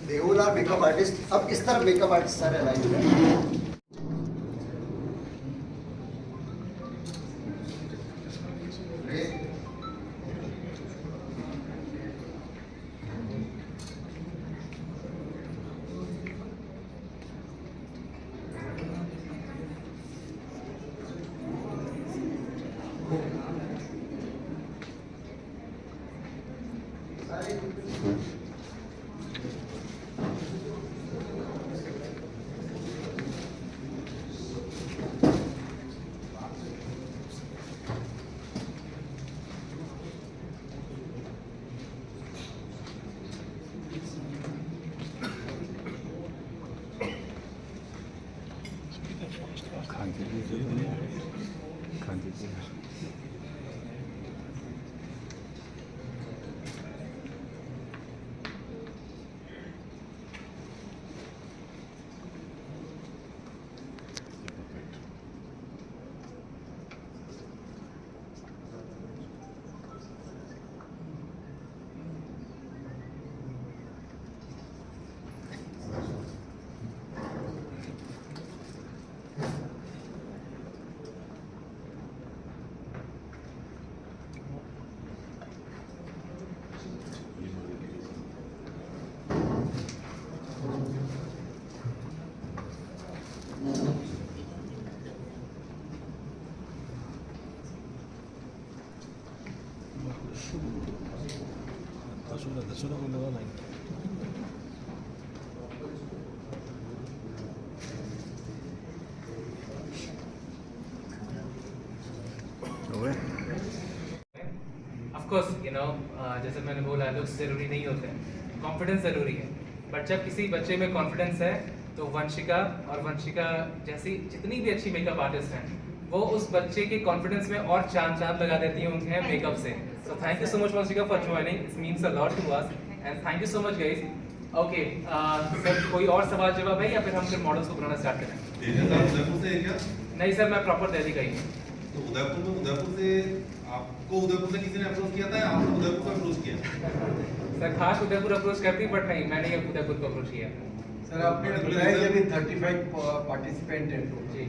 देवुला makeup artist, अब किस तरह मेकअप आर्टिस्ट सारे अलाइन हैं? Suena con la line. Of course, जैसे मैंने बोला लुक्स जरूरी नहीं होते, कॉन्फिडेंस जरूरी है। बट जब किसी बच्चे में कॉन्फिडेंस है तो वंशिका जैसी जितनी भी अच्छी मेकअप आर्टिस्ट हैं वो उस बच्चे के कॉन्फिडेंस में और चांद लगा देती हैं मेकअप से। So thank you so much Vanshika for joining, it means a lot to us and thank you so much guys. Okay sir, कोई और सवाल जवाब है या फिर हम फिर मॉडल्स को बनाना स्टार्ट करें? उदयपुर से है क्या? नहीं सर, मैं प्रॉपर दिल्ली का ही हूँ। तो उदयपुर से आपको उदयपुर से किसी ने अप्रोच किया था या आपने उदयपुर को अप्रोच किया? सर खास उदयपुर अप्रोच करती, बट नहीं, मैंने उदयपुर को अप्रोच किया। सर आपने बताया कि अभी 35 पार्टिसिपेंट हैं जी,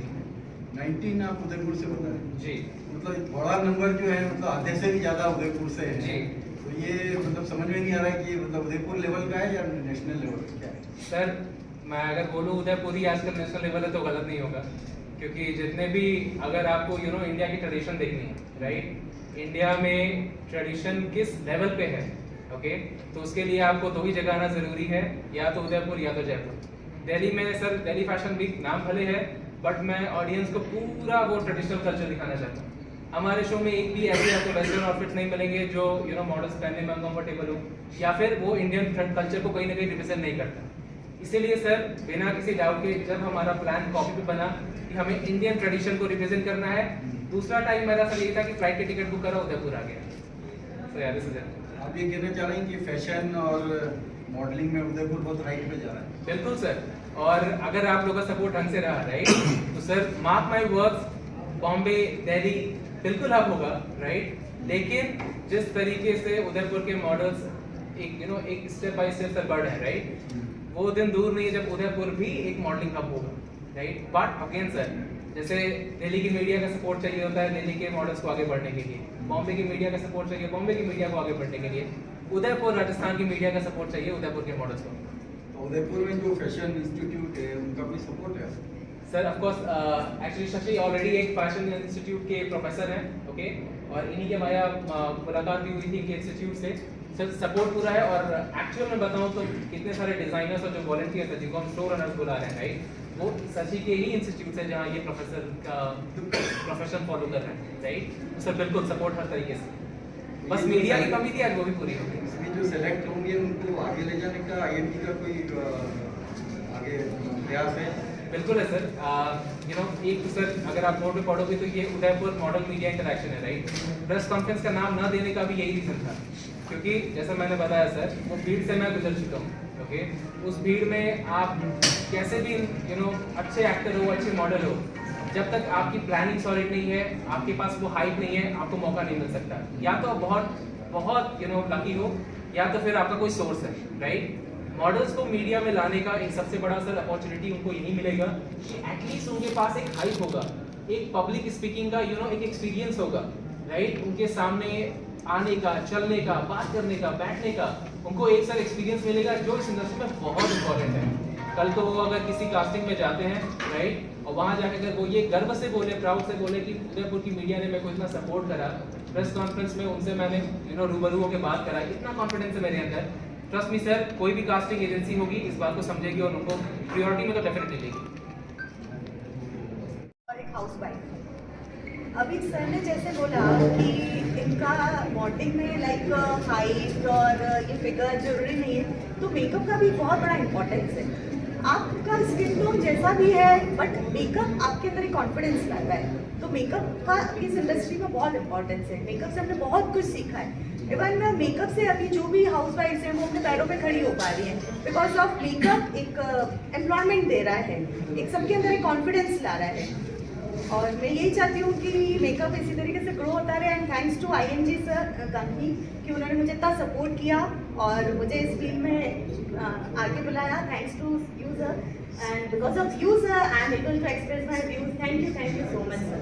19 आप उदयपुर से बता रहे हैं जी, मतलब बड़ा नंबर जो है मतलब आधे से भी ज्यादा उदयपुर से है जी। तो ये मतलब समझ में नहीं आ रहा है कि मतलब उदयपुर लेवल का है या नेशनल लेवल का क्या है? सर मैं अगर बोलूँ उदयपुर ही आजकल नेशनल लेवल है तो गलत नहीं होगा, क्योंकि जितने भी अगर आपको इंडिया की ट्रेडिशन देखनी है, राइट, इंडिया में ट्रेडिशन किस लेवल पे है, ओके, तो उसके लिए आपको दो ही जगह आना जरूरी है, या तो उदयपुर या तो जयपुर। दिल्ली में सर दिल्ली फैशन वीक नाम भले है, बट मैं ऑडियंस को पूरा वो ट्रेडिशनल कल्चर दिखाना चाहता हूँ। हमारे शो में एक भी ऐसे आपको वेस्टर्न आउटफिट नहीं मिलेंगे जो मॉडल्स पहनने में अनकंफर्टेबल हो, या फिर वो इंडियन कल्चर को कहीं ना कहीं रिप्रेजेंट नहीं करता। इसीलिए सर बिना किसी डाउट के जब हमारा प्लान कॉपी पे बना कि हमें इंडियन ट्रेडिशन को रिप्रेजेंट करना है, दूसरा टाइम मेरा सर ये था कि फ्लाइट की टिकट बुक करा, उदयपुर आ गया। सो यार आप ये कहना चाह रहे हैं कि फैशन और मॉडलिंग में उदयपुर बहुत राइट पे जा रहा है? बिल्कुल सर, और अगर आप लोगों का सपोर्ट ढंग से रहा, राइट, तो sir mark my words, Bombay Delhi बिल्कुल हब होगा, राइट। लेकिन जिस तरीके से उदयपुर के मॉडल्स एक स्टेप बाय स्टेप सर बढ़ रहे हैं, राइट, वो दिन दूर नहीं है जब उदयपुर भी एक मॉडलिंग हब होगा, राइट। बट अगेन सर, जैसे दिल्ली की मीडिया का सपोर्ट चाहिए होता है दिल्ली के मॉडल्स को आगे बढ़ने के लिए, बॉम्बे की मीडिया का सपोर्ट चाहिए बॉम्बे की मीडिया को आगे बढ़ने के लिए, उदयपुर राजस्थान की मीडिया का सपोर्ट चाहिए उदयपुर के मॉडल्स को। तो उदयपुर में जो फैशन इंस्टीट्यूट है उनका भी सपोर्ट है? Sir of course, actually Shashi already एक फैशन इंस्टीट्यूट के प्रोफेसर हैं, ओके, और इन्हीं के वाया मुलाकात भी हुई थी इनके इंस्टीट्यूट से। सर सपोर्ट पूरा है, और एक्चुअल में बताऊं तो कितने सारे डिजाइनर्स और जो वॉलंटियर्स हैं जिनको हम शो रनर्स बुला रहे हैं, राइट, वो शशि के ही इंस्टीट्यूट है जहाँ ये प्रोफेसर का प्रोफेशन फॉलो कर रहे हैं, राइट। सर बिल्कुल सपोर्ट हर तरीके से, बस मीडिया की कमी थी, आज वो भी पूरी हो गई। इसमें जो सेलेक्ट होंगे उनको आगे ले जाने का आईएमटी का कोई आगे प्रयास है? बिल्कुल है सर। एक सर अगर आप बोर्ड पे पढ़ोगे तो ये उदयपुर मॉडल मीडिया इंटरेक्शन है, राइट। प्रेस कॉन्फ्रेंस का नाम ना देने का भी यही रीजन था, क्योंकि जैसा मैंने बताया सर, वो भीड़ से मैं गुजर चुका हूँ, ओके। उस भीड़ में आप कैसे भी अच्छे एक्टर हो, अच्छे मॉडल हो, जब तक आपकी प्लानिंग सॉलिड नहीं है, आपके पास वो हाइप नहीं है, आपको मौका नहीं मिल सकता। या तो बहुत बहुत लकी हो, या तो फिर आपका कोई सोर्स है, राइट। मॉडल्स को मीडिया में लाने का एक सबसे बड़ा सर अपॉर्चुनिटी उनको यही मिलेगा कि एटलीस्ट उनके पास एक हाइप होगा, एक पब्लिक स्पीकिंग का एक एक्सपीरियंस होगा, राइट? उनके सामने आने का, चलने का, बात करने का, बैठने का उनको एक सर एक्सपीरियंस मिलेगा जो इस इंडस्ट्री में बहुत इंपॉर्टेंट है। कल को वो अगर किसी कास्टिंग में जाते हैं, राइट, और वहाँ जाकर अगर वो ये गर्व से बोले, प्राउड से बोले कि उदयपुर की मीडिया ने मेरे को इतना सपोर्ट करा, प्रेस कॉन्फ्रेंस में उनसे मैंने रूबरू होकर बात करा, इतना कॉन्फिडेंस है मेरे अंदर। ट्रस्ट मी सर, कोई भी कास्टिंग एजेंसी होगी इस बात को समझेगी और उनको प्रायोरिटी में तो डेफिनेटली लेगी। और एक हाउसवाइफ, अभी सर ने जैसे बोला कि इनका मॉडलिंग में लाइक हाइट और ये फिगर जरूरी नहीं है, तो मेकअप का भी बहुत बड़ा इम्पोर्टेंस है। आपका स्किन टोन जैसा भी है, बट मेकअप आपके अंदर एक कॉन्फिडेंस लाता है, तो मेकअप का इस इंडस्ट्री में बहुत इंपॉर्टेंस है। मेकअप से हमने बहुत कुछ सीखा है। इवन मेकअप से अभी जो भी हाउसवाइफ्स हैं वो अपने पैरों पे खड़ी हो पा रही हैं बिकॉज ऑफ मेकअप। एक एम्प्लॉयमेंट दे रहा है, एक सबके अंदर एक कॉन्फिडेंस ला रहा है, और मैं यही चाहती हूँ कि मेकअप इसी तरीके से ग्रो होता रहे। And thanks to ING sir company कि उन्होंने मुझे इतना सपोर्ट किया और मुझे इस फील्ड में आगे बुलाया। Thanks to you sir, and because of you sir I am able to express my views. Thank you so much sir.